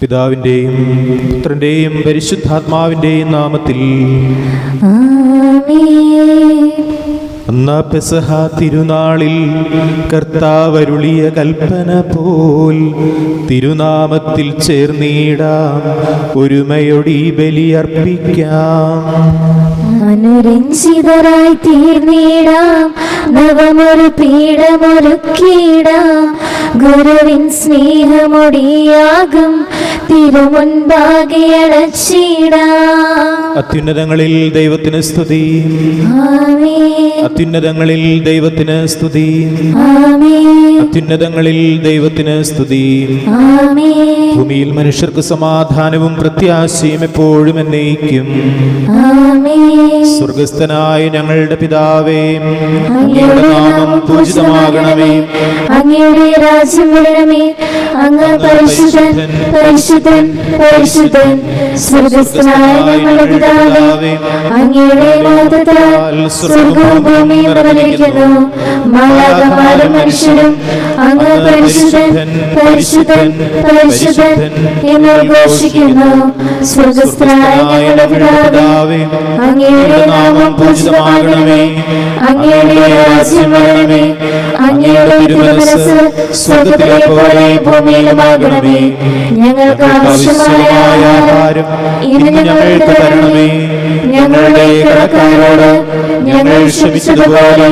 പിതാവിൻ്റെയും പുത്രൻ്റെയും പരിശുദ്ധാത്മാവിൻ്റെയും നാമത്തിൽ അന്നാ പെസഹ തിരുനാളിൽ കർത്താവരുളിയ കൽപ്പന പോൽ തിരുനാമത്തിൽ ചേർന്നിടാം, ഒരുമയൊടി ബലിയർപ്പിക്കാം. അനുരഞ്ജിതരായി തീർന്നിടാം, നവമൊരു പീഠമൊരുക്കിടാം. ഗുരുവിൻ സ്നേഹമൊടിയാകും തിരുമുൻപാകെ അടച്ചിടാം. അത്യുന്നതങ്ങളിൽ ദൈവത്തിന് സ്തുതി, അത്യുന്നതങ്ങളിൽ ദൈവത്തിന് സ്തുതി, അത്യുന്നതങ്ങളിൽ ദൈവത്തിന് സ്തുതി. ഭൂമിയിൽ മനുഷ്യർക്ക് സമാധാനവും പ്രത്യാശയും എപ്പോഴും എന്നേക്കും. സ്വർഗസ്ഥനായ ഞങ്ങളുടെ പിതാവേ, അങ്ങയുടെ നാമം പൂജിതമാകണമേ, അങ്ങയുടെ രാജ്യം വരണമേ, അങ്ങ് പരിശുദ്ധൻ പരിശുദ്ധൻ പരിശുദ്ധൻ. സ്വർഗസ്ഥനായ ഞങ്ങളുടെ പിതാവേ, അങ്ങയുടെ നാമത്താൽ സ്വർഗ്ഗവും ഭൂമിയും നിറഞ്ഞിരിക്കുന്നു. മാലാഖമാരും മനുഷ്യരും അങ്ങ് പരിശുദ്ധൻ പരിശുദ്ധൻ പരിശുദ്ധൻ എന്ന് ഘോഷിക്കുന്നു. സ്വർഗസ്ഥനായ ഞങ്ങളുടെ പിതാവേ, അങ്ങയുടെ നാമം പൂജിതമാകണമേ, അങ്ങയുടെ രാജ്യം വരണമേ, അങ്ങയുടെ തിരുമനസ്സ് സ്വർഗ്ഗത്തിലെ പോലെ ഭൂമിയിലുമാകണമേ. ഞങ്ങൾക്ക് ആവശ്യമായ ആഹാരം ഇന്ന് ഞങ്ങൾക്ക് തരണമേ. ഞങ്ങളുടെ കടക്കാരോട് ഞങ്ങൾ ക്ഷമിച്ചതുപോലെ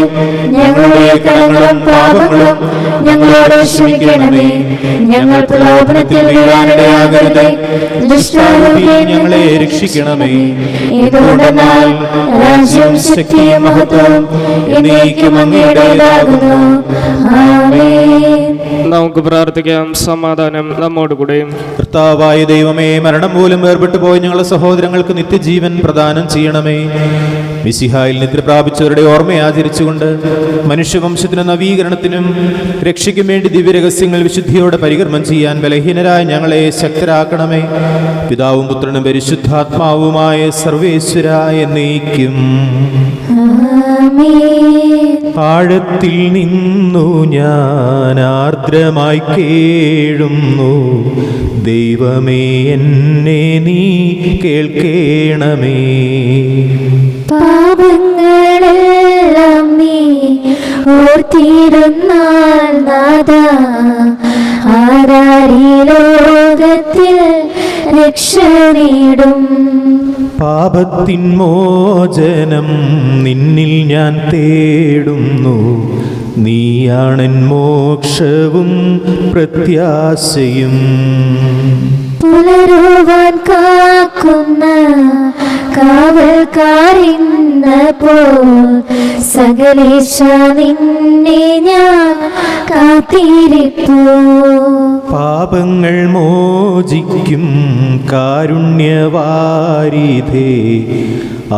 ഞങ്ങളുടെ കടങ്ങളും പാപങ്ങളും ഞങ്ങളോട് ക്ഷമിക്കണമേ. ഞങ്ങൾ പ്രലോഭനത്തിൽ വീഴാനിടയാകരുതേ, ദുഷ്ടാരൂപി ഞങ്ങളെ രക്ഷിക്കണമേ. എന്തുകൊണ്ടെന്നാൽ രാജ്യവും ശക്തിയും മഹത്വവും എന്നേക്കും അങ്ങയുടേതാകുന്നു. ആമേൻ. നമുക്ക് പ്രാർത്ഥിക്കാം. സമാധാനം നമ്മോടുകൂടെ. കർത്താവായ ദൈവമേ, മരണം മൂലം വേർപെട്ടു പോയ ഞങ്ങളുടെ സഹോദരങ്ങൾക്ക് നിത്യജീവൻ പ്രദാനം ചെയ്യണമേ. മിശിഹായിൽ നിദ്ര പ്രാപിച്ചവരുടെ ഓർമ്മ ആചരിച്ചുകൊണ്ട് മനുഷ്യവംശത്തിന് നവീകരണത്തിനും രക്ഷയ്ക്കും വേണ്ടി ദിവ്യരഹസ്യങ്ങൾ വിശുദ്ധിയോടെ പരികർമ്മം ചെയ്യാൻ ബലഹീനരായ ഞങ്ങളെ ശക്തരാക്കണമേ. പിതാവും പുത്രനും പരിശുദ്ധാത്മാവുമായ സർവേശ്വര എന്നേക്കും. ആഴത്തിൽ നിന്നു ഞാൻ ആർദ്രമായി കേഴുന്നു, ദൈവമേ എന്നെ നീ കേൾക്കേണമേ. പാപങ്ങളെല്ലാം നീ ഓർത്തിരുന്നാൽ നാഥാ, ആരാരീ ലോകത്തിൽ രക്ഷ നേടും. പാപത്തിൻ മോചനം നിന്നിൽ ഞാൻ തേടുന്നു, നീയാണെൻ മോക്ഷവും പ്രത്യാശയും. പുലരുവാൻ കാക്കുന്ന കാവൽക്കാരിന്ന പോൽ സകലേശ നിന്നെ ഞാൻ കാത്തിരിപ്പൂ. പാപങ്ങൾ മോചിക്കും കാരുണ്യവാരിധേ,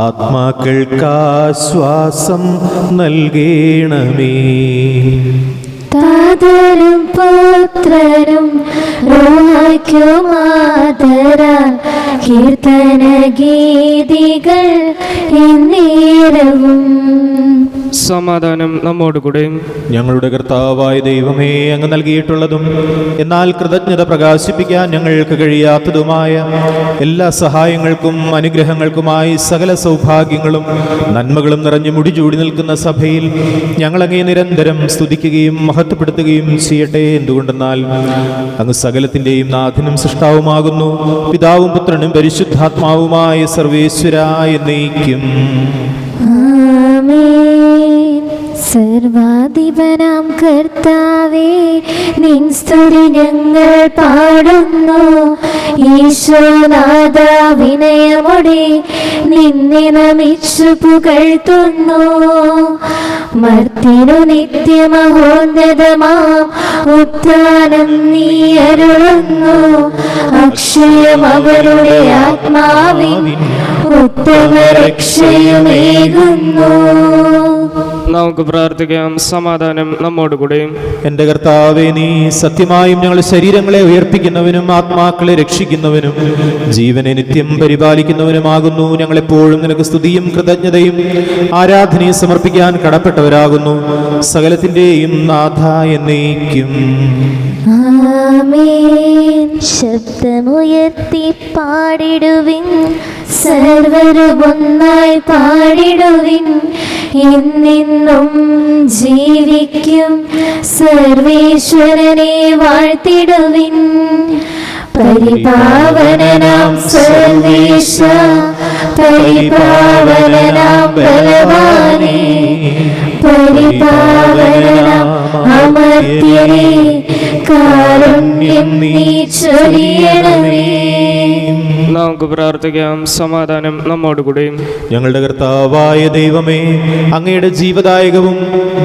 ആത്മാക്കൾക്കാശ്വാസം നൽകേണമേ. താതനും പുത്രനും റൂഹായ്ക്കുമാതരാൽ കീർത്തന ഗീതികൾ എന്നേരവും. സമാധാനം നമ്മോടുകൂടെ. ഞങ്ങളുടെ കർത്താവായ ദൈവമേ, അങ്ങ് നൽകിയിട്ടുള്ളതും എന്നാൽ കൃതജ്ഞത പ്രകാശിപ്പിക്കാൻ ഞങ്ങൾക്ക് കഴിയാത്തതുമായ എല്ലാ സഹായങ്ങൾക്കും അനുഗ്രഹങ്ങൾക്കുമായി സകല സൗഭാഗ്യങ്ങളും നന്മകളും നിറഞ്ഞു മുടിചൂടി നിൽക്കുന്ന സഭയിൽ ഞങ്ങളങ്ങേ നിരന്തരം സ്തുതിക്കുകയും മഹത്വപ്പെടുത്തുകയും ചെയ്യട്ടെ. എന്തുകൊണ്ടെന്നാൽ അങ്ങ് സകലത്തിൻ്റെയും നാഥനും സൃഷ്ടാവുമാകുന്നു. പിതാവും പുത്രനും പരിശുദ്ധാത്മാവുമായ സർവേശ്വര എന്നേക്കും. സർവാധിപനാം കർത്താവേ, നിൻ സ്തുതി ഞങ്ങൾ പാടുന്നു. ഈശോനാഥ, വിനയമോടെ നിന്നെ നമിച്ചു പുകഴ്ത്തുന്നു. മർത്യനു നിത്യമഹോന്നതമാം ഉത്ഥാനം നീ അരുളുന്നു. അക്ഷയം അവരുടെ ആത്മാവിൻ ഉത്തമ രക്ഷയുമേകുന്നു. നമുക്ക് പ്രാർത്ഥിക്കാം. സമാധാനം നമ്മോടുകൂടെ. എന്റെ കർത്താവേ, നീ സത്യമായും ഞങ്ങളുടെ ശരീരങ്ങളെ ഉയർപ്പിക്കുന്നവനും ആത്മാക്കളെ രക്ഷിക്കുന്നവനും ജീവനെ നിത്യം പരിപാലിക്കുന്നവനുമാകുന്നു. ഞങ്ങളെപ്പോഴും നിനക്ക് സ്തുതിയും കൃതജ്ഞതയും ആരാധനയും സമർപ്പിക്കാൻ കടപ്പെട്ടവരാകുന്നു. സകലത്തിന്റെയും നാഥ എന്നേക്കും. ആമേൻ. ശബ്ദമുയർത്തി പാടിടുവിൻ, സർവരും ഒന്നായി പാടിടുവിൻ. എന്നെന്നും ജീവിക്കും സർവേശ്വരനെ വാഴ്ത്തിടുവിൻ. പരിപാവനനാം സർവേശ, പരിപാവനനാം ബലവാനേ, പരിപാവനനാം അമർത്യനേ, കാരുണ്യം നീ ചൊരിയണമേ. നമുക്ക് പ്രാർത്ഥിക്കാം. സമാധാനം നമ്മോടുകൂടെ. ഞങ്ങളുടെ കർത്താവായ ദൈവമേ, അങ്ങയുടെ ജീവദായകവും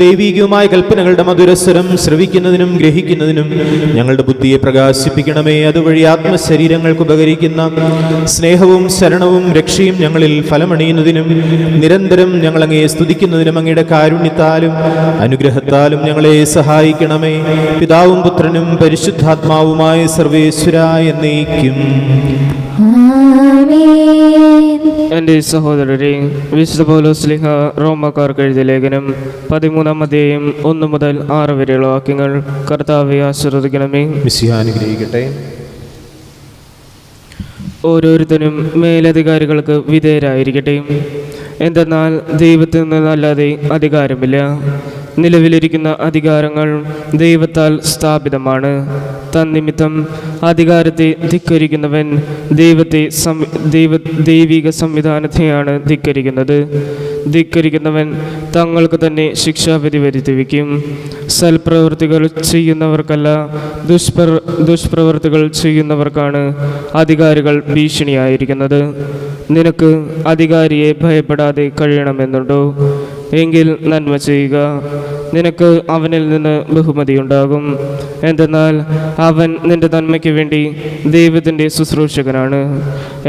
ദൈവീകവുമായ കൽപ്പനകളുടെ മധുരസ്വരം ശ്രവിക്കുന്നതിനും ഗ്രഹിക്കുന്നതിനും ഞങ്ങളുടെ ബുദ്ധിയെ പ്രകാശിപ്പിക്കണമേ. അതുവഴി ആത്മശരീരങ്ങൾക്ക് ഉപകരിക്കുന്ന സ്നേഹവും ശരണവും രക്ഷയും ഞങ്ങളിൽ ഫലമണിയുന്നതിനും നിരന്തരം ഞങ്ങൾ അങ്ങയെ സ്തുതിക്കുന്നതിനും അങ്ങയുടെ കാരുണ്യത്താലും അനുഗ്രഹത്താലും ഞങ്ങളെ സഹായിക്കണമേ. പിതാവും പുത്രനും പരിശുദ്ധാത്മാവുമായ സർവേശ്വരായ എന്നേക്കും. എൻ്റെ സഹോദരരെ, വിശുദ്ധ പൗലോസ്ലീഹ റോമാക്കാർക്ക് എഴുതിയ ലേഖനം 13-ാം അധ്യായം 1 മുതൽ 6 വരെയുള്ള വാക്യങ്ങൾ കർത്താവെ ആശീർവദിക്കണമേ. മിശിഹാ അനുഗ്രഹിക്കട്ടെ. ഓരോരുത്തരും മേലധികാരികൾക്ക് വിധേയരായിരിക്കട്ടെ. എന്തെന്നാൽ ദൈവത്തിൽ നിന്നല്ലാതെ അധികാരമില്ല. നിലവിലിരിക്കുന്ന അധികാരങ്ങൾ ദൈവത്താൽ സ്ഥാപിതമാണ്. തന്നിമിത്തം അധികാരത്തെ ധിക്കരിക്കുന്നവൻ ദൈവിക സംവിധാനത്തെയാണ് ധിക്കരിക്കുന്നത്. ധിക്കരിക്കുന്നവൻ തങ്ങൾക്ക് തന്നെ ശിക്ഷാവിധി വരുത്തിവെക്കും. സൽപ്രവൃത്തികൾ ചെയ്യുന്നവർക്കല്ല, ദുഷ്പ്രവൃത്തികൾ ചെയ്യുന്നവർക്കാണ് അധികാരികൾ ഭീഷണിയായിരിക്കുന്നത്. നിനക്ക് അധികാരിയെ ഭയപ്പെടാതെ കഴിയണമെന്നുണ്ടോ? എങ്കിൽ നന്മ ചെയ്യുക, നിനക്ക് അവനിൽ നിന്ന് ബഹുമതിയുണ്ടാകും. എന്തെന്നാൽ അവൻ നിന്റെ നന്മയ്ക്ക് വേണ്ടി ദൈവത്തിൻ്റെ ശുശ്രൂഷകനാണ്.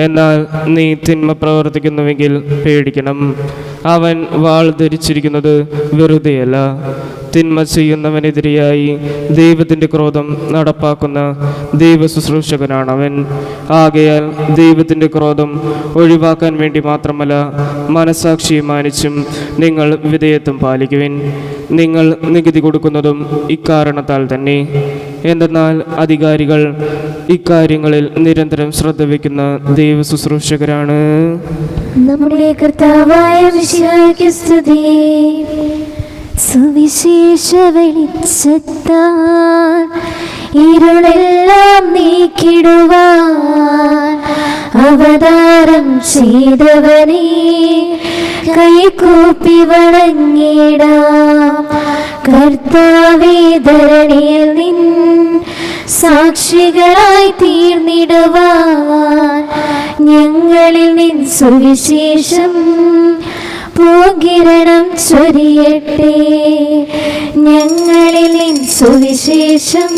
എന്നാൽ നീ തിന്മ പ്രവർത്തിക്കുന്നുവെങ്കിൽ പേടിക്കണം. അവൻ വാൾ ധരിച്ചിരിക്കുന്നത് വെറുതെയല്ല. തിന്മ ചെയ്യുന്നവനെതിരെയായി ദൈവത്തിൻ്റെ ക്രോധം നടപ്പാക്കുന്ന ദൈവ ശുശ്രൂഷകനാണവൻ. ആകയാൽ ദൈവത്തിൻ്റെ ക്രോധം ഒഴിവാക്കാൻ വേണ്ടി മാത്രമല്ല, മനസാക്ഷിയെ മാനിച്ചും നിങ്ങൾ വിധേയത്വം പാലിക്കുവിൻ. നിങ്ങൾ നികുതി കൊടുക്കുന്നതും ഇക്കാരണത്താൽ തന്നെ. എന്തെന്നാൽ അധികാരികൾ ഇക്കാര്യങ്ങളിൽ നിരന്തരം ശ്രദ്ധ വയ്ക്കുന്ന ദൈവ ശുശ്രൂഷകരാണ്. നമ്മുടെ കർത്താവായ മിശിഹായ്ക്ക് സ്തുതി. സുവിശേഷ വെളിച്ചത്താൽ ഇരുളെല്ലാം നീക്കിടുവാൻ അവതാരം ചെയ്തവനെ കൈകൂപ്പി വണങ്ങിടാം. കർത്താവേ, ധരണിയിൽ നിൻ സാക്ഷികളായി തീർന്നിടുവാൻ ഞങ്ങളിൽ നിൻ സുവിശേഷം പൂകിരണം ചൊരിയട്ടെ. ഞങ്ങളിൽ നിൻ സുവിശേഷം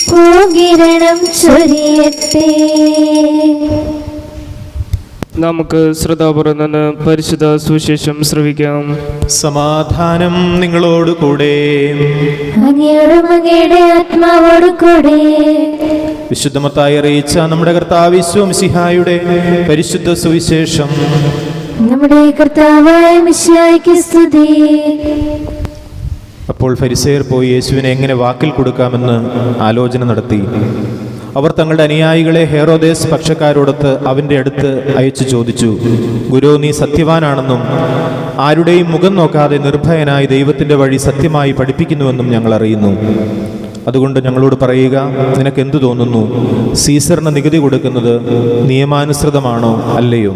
പൂകിരണം ചൊരിയട്ടെ. നമുക്ക് ശ്രദ്ധാപൂർവം നിന്ന് പരിശുദ്ധ സുവിശേഷം ശ്രവിക്കാം. സമാധാനം നിങ്ങളോട് കൂടെ. അങ്ങയോടും അങ്ങയുടെ ആത്മാവോടും കൂടെ. വിശുദ്ധ മത്തായി അറിയിച്ച നമ്മുടെ കർത്താവ് യേശു മിശിഹായുടെ പരിശുദ്ധ സുവിശേഷം. നമ്മുടെ കർത്താവായ മിശിഹായ്ക്ക് സ്തുതി. അപ്പോൾ ഫരിസേയർ പോയി യേശുവിനെ എങ്ങനെ വാക്കിൽ കൊടുക്കാമെന്ന് ആലോചന നടത്തി. അവർ തങ്ങളുടെ അനുയായികളെ ഹെറോദേസ് പക്ഷക്കാരോടൊത്ത് അവൻ്റെ അടുത്ത് അയച്ചു ചോദിച്ചു, ഗുരു, നീ സത്യവാനാണെന്നും ആരുടെയും മുഖം നോക്കാതെ നിർഭയനായി ദൈവത്തിൻ്റെ വഴി സത്യമായി പഠിപ്പിക്കുന്നുവെന്നും ഞങ്ങൾ അറിയുന്നു. അതുകൊണ്ട് ഞങ്ങളോട് പറയുക, നിനക്കെന്തു തോന്നുന്നു? സീസറിന് നികുതി കൊടുക്കുന്നത് നിയമാനുസൃതമാണോ അല്ലയോ?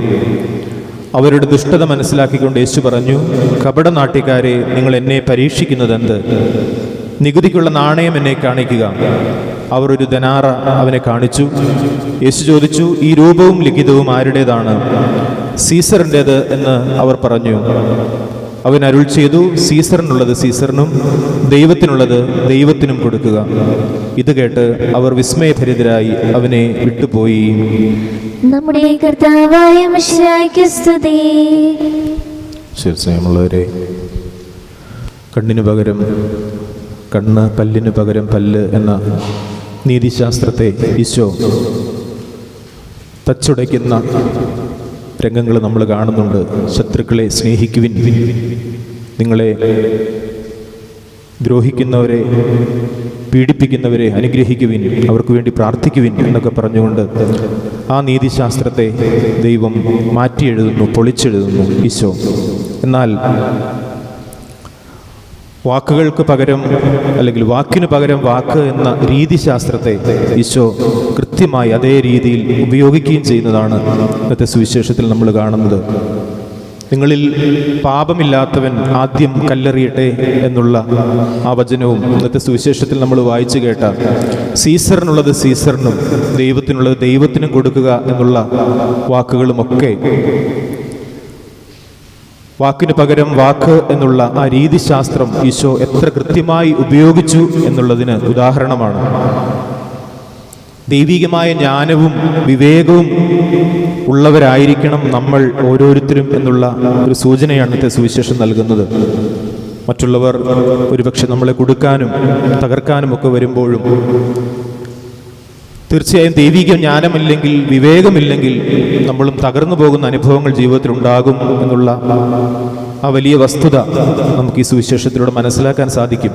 അവരുടെ ദുഷ്ടത മനസ്സിലാക്കിക്കൊണ്ട് യേശു പറഞ്ഞു, കപടനാട്യക്കാരെ, നിങ്ങൾ എന്നെ പരീക്ഷിക്കുന്നതെന്ത്? നികുതിക്കുള്ള നാണയം എന്നെ കാണിക്കുക. അവർ ഒരു ദനാറ അവനെ കാണിച്ചു. യേശു ചോദിച്ചു, ഈ രൂപവും ലിഖിതവും ആരുടേതാണ്? സീസറിൻ്റേത് എന്ന് അവർ പറഞ്ഞു. അവൻ അരുൾ ചെയ്തു, സീസറിനുള്ളത് സീസറിനും ദൈവത്തിനുള്ളത് ദൈവത്തിനും കൊടുക്കുക. ഇത് കേട്ട് അവർ വിസ്മയഭരിതരായി അവനെ വിട്ടുപോയി. നമ്മുടെ കർത്താവായ മിശിഹായ്ക്ക് സ്തുതി. സ്നേഹമുള്ളവരെ, കണ്ണിന് പകരം കണ്ണ്, പല്ലിന് പകരം പല്ല് എന്ന നീതിശാസ്ത്രത്തെ ഈശോ തച്ചുടയ്ക്കുന്ന രംഗങ്ങൾ നമ്മൾ കാണുന്നുണ്ട്. ശത്രുക്കളെ സ്നേഹിക്കുവിൻ, നിങ്ങളെ ദ്രോഹിക്കുന്നവരെ, പീഡിപ്പിക്കുന്നവരെ അനുഗ്രഹിക്കുവിൻ, അവർക്ക് വേണ്ടി പ്രാർത്ഥിക്കുവിൻ എന്നൊക്കെ പറഞ്ഞുകൊണ്ട് ആ നീതിശാസ്ത്രത്തെ ദൈവം മാറ്റിയെഴുതുന്നു, പൊളിച്ചെഴുതുന്നു ഈശോ. എന്നാൽ വാക്കുകൾക്ക് പകരം, അല്ലെങ്കിൽ വാക്കിന് പകരം വാക്ക് എന്ന രീതിശാസ്ത്രത്തെ ഈശോ കൃത്യമായി അതേ രീതിയിൽ ഉപയോഗിക്കുകയും ചെയ്യുന്നതാണ് ഇന്നത്തെ സുവിശേഷത്തിൽ നമ്മൾ കാണുന്നത്. നിങ്ങളിൽ പാപമില്ലാത്തവൻ ആദ്യം കല്ലെറിയട്ടെ എന്നുള്ള ആ വചനവും ഇന്നത്തെ സുവിശേഷത്തിൽ നമ്മൾ വായിച്ചു കേട്ട സീസറിനുള്ളത് സീസറിനും ദൈവത്തിനുള്ളത് ദൈവത്തിനും കൊടുക്കുക എന്നുള്ള വാക്കുകളുമൊക്കെ വാക്കിന് പകരം വാക്ക് എന്നുള്ള ആ രീതിശാസ്ത്രം ഈശോ എത്ര കൃത്യമായി ഉപയോഗിച്ചു എന്നുള്ളതിന് ഉദാഹരണമാണ്. ദൈവികമായ ജ്ഞാനവും വിവേകവും ഉള്ളവരായിരിക്കണം നമ്മൾ ഓരോരുത്തരും എന്നുള്ള ഒരു സൂചനയാണ് ഇന്നത്തെ സുവിശേഷം നൽകുന്നത്. മറ്റുള്ളവർ ഒരുപക്ഷെ നമ്മളെ കൊടുക്കാനും തകർക്കാനും ഒക്കെ വരുമ്പോഴും തീർച്ചയായും ദൈവിക ജ്ഞാനമില്ലെങ്കിൽ, വിവേകമില്ലെങ്കിൽ നമ്മളും തകർന്നു പോകുന്ന അനുഭവങ്ങൾ ജീവിതത്തിൽ ഉണ്ടാകും എന്നുള്ള ആ വലിയ വസ്തുത നമുക്ക് ഈ സുവിശേഷത്തിലൂടെ മനസ്സിലാക്കാൻ സാധിക്കും.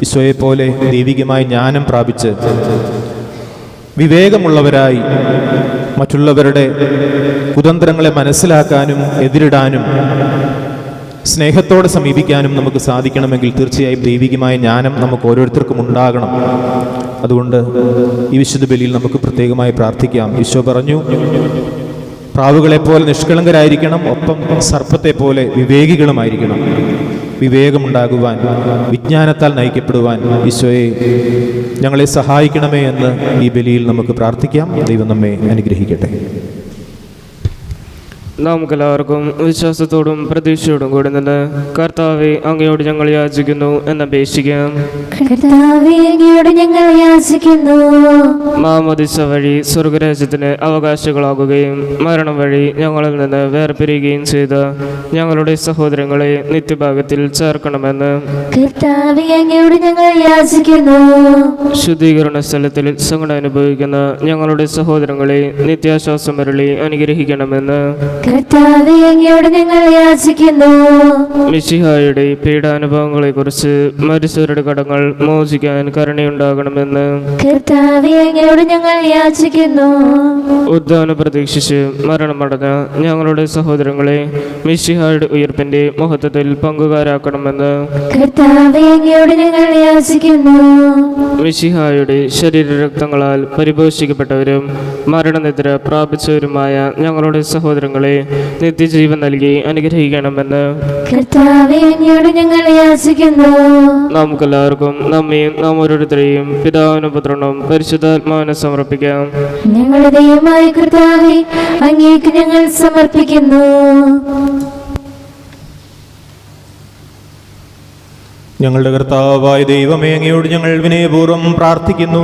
ഈശോയെ പോലെ ദൈവികമായ ജ്ഞാനം പ്രാപിച്ച് വിവേകമുള്ളവരായി മറ്റുള്ളവരുടെ കുതന്ത്രങ്ങളെ മനസ്സിലാക്കാനും എതിരിടാനും സ്നേഹത്തോടെ സമീപിക്കാനും നമുക്ക് സാധിക്കണമെങ്കിൽ തീർച്ചയായും ദൈവികമായ ജ്ഞാനം നമുക്ക് ഓരോരുത്തർക്കും ഉണ്ടാകണം. അതുകൊണ്ട് ഈ വിശുദ്ധ ബലിയിൽ നമുക്ക് പ്രത്യേകമായി പ്രാർത്ഥിക്കാം. ഈശോ പറഞ്ഞു, പ്രാവുകളെപ്പോലെ നിഷ്കളങ്കരായിരിക്കണം, ഒപ്പം സർപ്പത്തെ പോലെ വിവേകികളുമായിരിക്കണം. വിവേകമുണ്ടാകുവാൻ, വിജ്ഞാനത്താൽ നയിക്കപ്പെടുവാൻ ഈശോയെ ഞങ്ങളെ സഹായിക്കണമേ എന്ന് ഈ ബലിയിൽ നമുക്ക് പ്രാർത്ഥിക്കാം. ദൈവം നമ്മെ അനുഗ്രഹിക്കട്ടെ. നമുക്കെല്ലാവർക്കും വിശ്വാസത്തോടും പ്രതീക്ഷയോടും കൂടി നിന്ന് കർത്താവെ അങ്ങയോട് ഞങ്ങൾ യാചിക്കുന്നു എന്നപേക്ഷിക്കാം. കർത്താവേ, അങ്ങയോട് ഞങ്ങൾ യാചിക്കുന്നു. മാമോദിസ വഴി സ്വർഗരാജ്യത്തിന് അവകാശികളാകുകയും മരണം വഴി ഞങ്ങളിൽ നിന്ന് വേർപിരിയുകയും ചെയ്ത ഞങ്ങളുടെ സഹോദരങ്ങളെ നിത്യഭാഗത്തിൽ ചേർക്കണമെന്ന് കർത്താവേ, അങ്ങയോട് ഞങ്ങൾ യാചിക്കുന്നു. ശുദ്ധീകരണ സ്ഥലത്തിൽ സങ്കടം അനുഭവിക്കുന്ന ഞങ്ങളുടെ സഹോദരങ്ങളെ നിത്യാശ്വാസം അരുളി അനുഗ്രഹിക്കണമെന്ന് കർത്താവേ, അങ്ങയോട് ഞങ്ങൾ യാചിക്കുന്നു. മിശിഹായുടെ പീഡാനുഭവങ്ങളെക്കുറിച്ച് മരിച്ചവരുടെ കടങ്ങൾ മോചിക്കാൻ കരുണയുണ്ടാകണമെന്ന് കർത്താവേ, അങ്ങയോട് ഞങ്ങൾ യാചിക്കുന്നു. ഉദ്ധാനം പ്രതീക്ഷിച്ച് മരണമടഞ്ഞ ഞങ്ങളുടെ സഹോദരങ്ങളെ മിശിഹായുടെ ഉയർപ്പിന്റെ മഹത്വത്തിൽ പങ്കുകാരാക്കണമെന്ന് കർത്താവേ, അങ്ങയോട് ഞങ്ങൾ യാചിക്കുന്നു. മിശിഹായുടെ ശരീരരക്തങ്ങളാൽ പരിപോഷിക്കപ്പെട്ടവരും മരണനിദ്ര പ്രാപിച്ചവരുമായ ഞങ്ങളുടെ സഹോദരങ്ങളെ നിത്യജീവൻ നൽകി അനുഗ്രഹിക്കണമെന്ന് കർത്താവേ, അങ്ങയോട് ഞങ്ങൾ യാചിക്കുന്നു. നമുക്കെല്ലാവർക്കും നമ്മയും നാം ഓരോരുത്തരെയും പിതാവിനും പുത്രനും പരിശുദ്ധാത്മാവിനെ സമർപ്പിക്കാം. ഞങ്ങളുടെ ദൈവമായ കർത്താവേ, അങ്ങേക്ക് ഞങ്ങൾ സമർപ്പിക്കുന്നു. ഞങ്ങളുടെ കർത്താവായ ദൈവമേ, അങ്ങയോട് ഞങ്ങൾ വിനയപൂർവ്വം പ്രാർത്ഥിക്കുന്നു.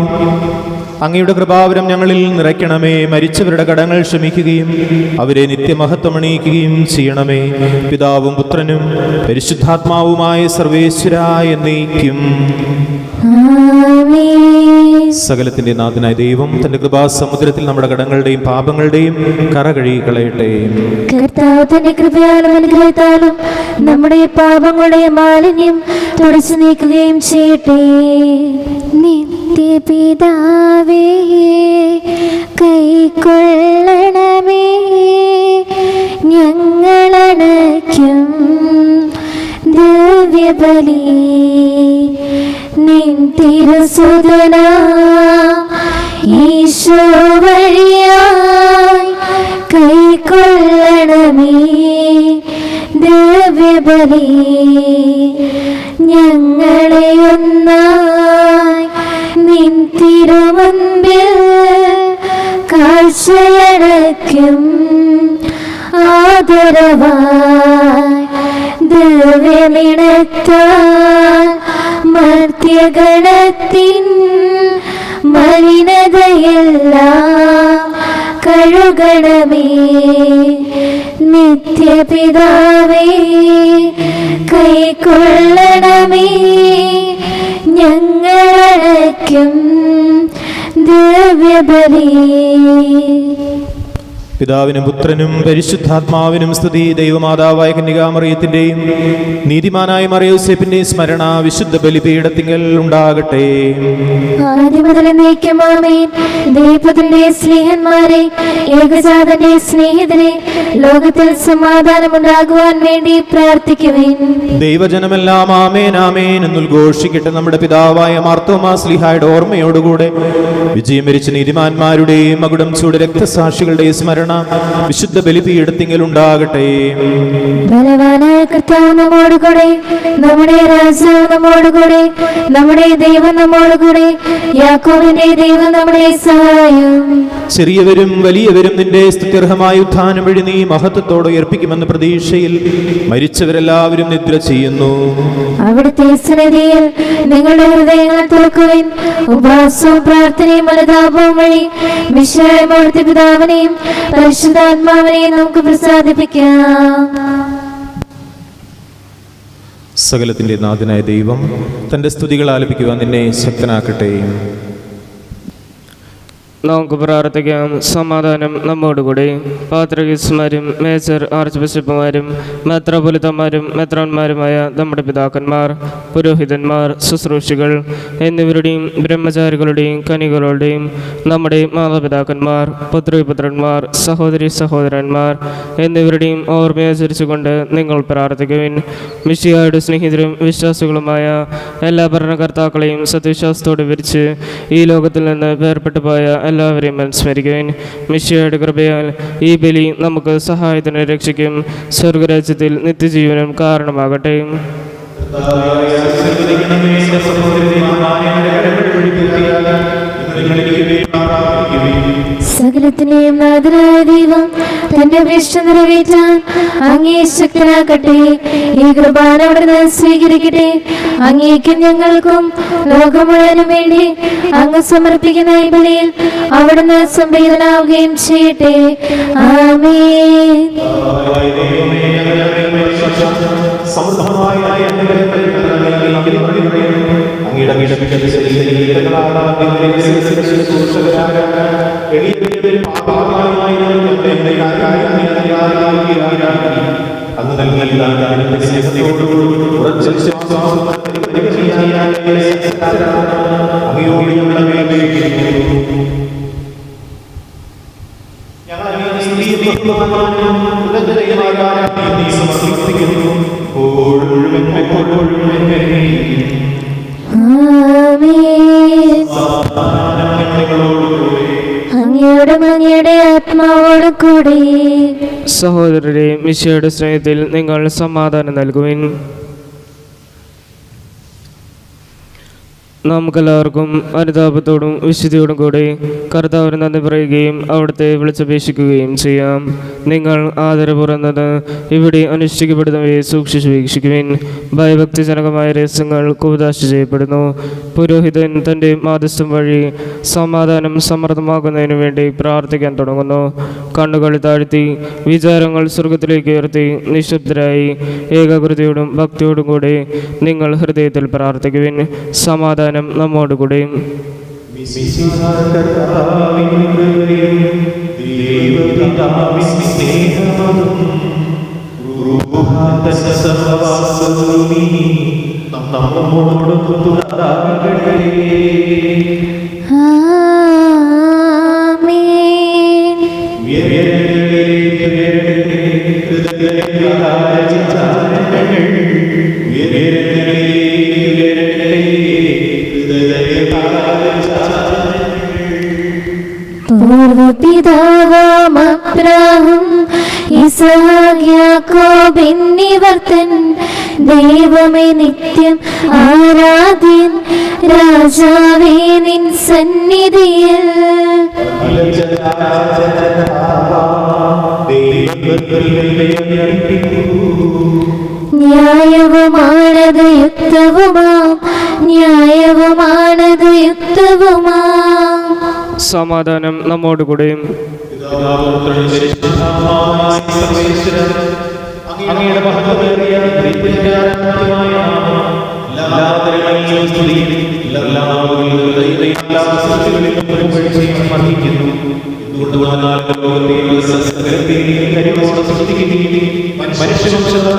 അങ്ങയുടെ കൃപാവരം ഞങ്ങളിൽ നിറയ്ക്കണമേ. മരിച്ചവരുടെ കടങ്ങൾ ക്ഷമിക്കുകയും അവരെ നിത്യമഹത്വമണിയിക്കുകയും ചെയ്യണമേ. പിതാവും പുത്രനും പരിശുദ്ധാത്മാവുമായ സർവേശ്വരായ എന്നേക്കും. സകലത്തിന്റെ നാഥനായ ദൈവം തന്റെ കൃപാസമുദ്രത്തിൽ നമ്മുടെ കടങ്ങളുടെയും പാപങ്ങളുടെയും കറ കഴുകി കളയട്ടെ. കർത്താവ് തന്റെ കൃപയാലും അനുഗ്രഹത്താലും നമ്മുടെ പാപങ്ങളുടെ മാലിന്യം തുടച്ചു നീക്കുകയും ചെയ്യട്ടെ. നിത്യപിതാവേ, കൈക്കൊള്ളണമേ ഞങ്ങളണയ്ക്കും ദിവ്യബലി. നിൻ തിരുസുതനാ ഈശോ വഴിയായി കൈക്കൊള്ളണമേ ദിവ്യബലി. ഞങ്ങളെ ഒന്നായി നിൻ തിരുമുൻപിൽ കാഴ്ചയടയ്ക്കും ആദരവായി ദിവ്യമിടത്താൽ മർത്യഗണത്തിൻ മലിനതയെല്ലാം കഴുകണമേ. നിത്യപിതാവേ, കൈക്കൊള്ളണമേ. ഞങ്ങളടയ്ക്കും ദിവ്യബലി. പിതാവിനും പുത്രനും പരിശുദ്ധാത്മാവിനും സ്തുതി. ദൈവമാതാവായ കന്യകാമറിയത്തിന്റെയും നീതിമാനായ മറിയൂസേപ്പിന്റെയും സ്മരണ വിശുദ്ധ ബലിപീഠത്തിങ്കൽ ഉണ്ടാകട്ടെ. ആദ്യം മുതൽ എന്നേക്കും ആമേൻ. ദൈവത്തിന്റെ സ്നേഹന്മാരെ, ഏകജാതന്റെ സ്നേഹിതരെ, ലോകത്തിൽ സമാധാനമുണ്ടാകുവാൻ വേണ്ടി പ്രാർത്ഥിക്കുവിൻ. ദൈവജനമെല്ലാം ആമേൻ ആമേൻ എന്നുദ്ഘോഷിക്കട്ടെ. നമ്മുടെ പിതാവായ മാർത്തോമാ ശ്ലീഹായുടെ ഓർമ്മയോടുകൂടെ വിജയം വരിച്ച നീതിമാന്മാരുടെയും മകുടം ചൂട് രക്തസാക്ഷികളുടെയും സ്മരണ വിശുദ്ധ ബലിപീഠത്തിങ്കൽ ഉണ്ടാകട്ടെ. ബലവാനായ കർത്താവ് നമ്മോടുകൂടെ, നമ്മുടെ രാജാവ് നമ്മോടുകൂടെ, നമ്മുടെ ദൈവം നമ്മോടുകൂടെ, യാക്കോബിന്റെ ദൈവം നമ്മുടെ സഹായം. ചെറിയവരും വലിയവരും നിന്റെ സ്തുത്യർഹമായ ഉത്ഥാനം വഴി നീ മഹത്വത്തോടെ ഉയർപ്പിക്കുമെന്ന പ്രതീക്ഷയിൽ മരിച്ചവരെല്ലാവരും നിദ്ര ചെയ്യുന്നു. അവിടുത്തെ സന്നിധിയിൽ നിങ്ങളുടെ ഹൃദയങ്ങൾ തുറക്കുവിൻ. ഉപവാസവും പ്രാർത്ഥനയും അനുതാപവും വഴി മിശിഹായ അവിടുത്തെ പിതാവിനെയും പരിശുദ്ധാത്മാവിനെയും നമുക്ക് പ്രസാദിപ്പിക്കാം. സകലത്തിന്റെ നാഥനായ ദൈവം തന്റെ സ്തുതികൾ ആലപിക്കുവാൻ നിന്നെ ശക്തനാക്കട്ടെ. നമുക്ക് പ്രാർത്ഥിക്കാം. സമാധാനം നമ്മോടുകൂടി. പാത്രികീസ്മാരും മേജർ ആർച്ച് ബിഷപ്പുമാരും മെത്രാപ്പൊലീത്തമാരും മെത്രാന്മാരുമായ നമ്മുടെ പിതാക്കന്മാർ, പുരോഹിതന്മാർ, ശുശ്രൂഷികൾ എന്നിവരുടെയും ബ്രഹ്മചാരികളുടെയും കനികളുടെയും നമ്മുടെ മാതാപിതാക്കന്മാർ, പുത്രിപുത്രന്മാർ, സഹോദരി സഹോദരന്മാർ എന്നിവരുടെയും ഓർമ്മയാചരിച്ചുകൊണ്ട് നിങ്ങൾ പ്രാർത്ഥിക്കുവിൻ. മിശിഹായുടെ സ്നേഹിതരും വിശ്വാസികളുമായ എല്ലാ ഭരണകർത്താക്കളെയും സത്യവിശ്വാസത്തോടെ വിരിച്ച് ഈ ലോകത്തിൽ നിന്ന് വേർപെട്ടു പോയ എല്ലാവരെയും സ്മരിക്കുവിൻ. മിശിഹായുടെ കൃപയാൽ ഈ ബലി നമുക്ക് സഹായത്തിന് രക്ഷയ്ക്കും സ്വർഗരാജ്യത്തിൽ നിത്യജീവനും കാരണമാകട്ടെ. സകലത്തിനെയും നാഥനായ ദൈവം തന്റെ അപേക്ഷ നിറവേറ്റാൻ അങ്ങേ ശക്തനാക്കട്ടെ. ഈ കൃപാന അവിടുന്ന് സ്വീകരിക്കട്ടെ. അങ്ങേക്കും ഞങ്ങൾക്കും ലോകം മുഴുവനും വേണ്ടി അങ്ങ് സമർപ്പിക്കുന്ന ഈ ബലിയിൽ അവിടുന്ന് സംപ്രീതനാവുകയും ചെയ്യട്ടെ. ആമേൻ. അങ്ങയുടെ ആത്മാവോട് കൂടി. സഹോദരരെ, മിശിഹായുടെ സ്നേഹത്തിൽ നിങ്ങൾ സമാധാനം നൽകുവിൻ. നമുക്കെല്ലാവർക്കും അനുതാപത്തോടും വിശുദ്ധിയോടും കൂടി കർത്താവിന് നന്ദി പറയുകയും അവിടുത്തെ വിളിച്ചപേക്ഷിക്കുകയും ചെയ്യാം. നിങ്ങൾ ആദരപൂർന്നത് ഇവിടെ അനുഷ്ഠിക്കപ്പെടുന്നവയെ സൂക്ഷിച്ചു വീക്ഷിക്കുവിൻ. ഭയഭക്തിജനകമായ രഹസ്യങ്ങൾ കൂതാശ ചെയ്യപ്പെടുന്നു. പുരോഹിതൻ തൻ്റെ മാധ്യസ്ഥം വഴി സമാധാനം സമൃദ്ധമാക്കുന്നതിനു വേണ്ടി പ്രാർത്ഥിക്കാൻ തുടങ്ങുന്നു. കണ്ണുകൾ താഴ്ത്തി വിചാരങ്ങൾ സ്വർഗത്തിലേക്ക് ഉയർത്തി നിശബ്ദരായി ഏകാഗ്രതയോടും ഭക്തിയോടും കൂടി നിങ്ങൾ ഹൃദയത്തിൽ പ്രാർത്ഥിക്കുവിൻ. സമാധാനം നമ്മോടുകൂടി. പൂർവപിതാവാം അബ്രാഹം, ഇസ്ഹാക്ക്, യാക്കോബ് എന്നിവർ തൻ ദൈവമേ നിത്യം ആരാധ്യൻ, രാജാവേ നിൻ സന്നിധിയിൽ ന്യായവുമാണത് യുക്തവുമാം, ന്യായവുമാണത് യുക്തവുമാം. സമാധാനം നമ്മോടുകൂടി. അങ്ങയുടെ മഹത്വമേറിയ ദൈവജാലമായ നാമം എല്ലാ തരങ്ങളിലും സ്തുതിയും എല്ലാ ദൈവങ്ങളിലും എല്ലാ സൃഷ്ടികളിലും പുകഴ്ചയും അർഹിക്കുന്നു. എന്തുകൊണ്ടെന്നാൽ ലോകത്തെയും സകലത്തെയും കരുണയോടെ സൃഷ്ടിക്കുകയും മനുഷ്യവംശത്തെ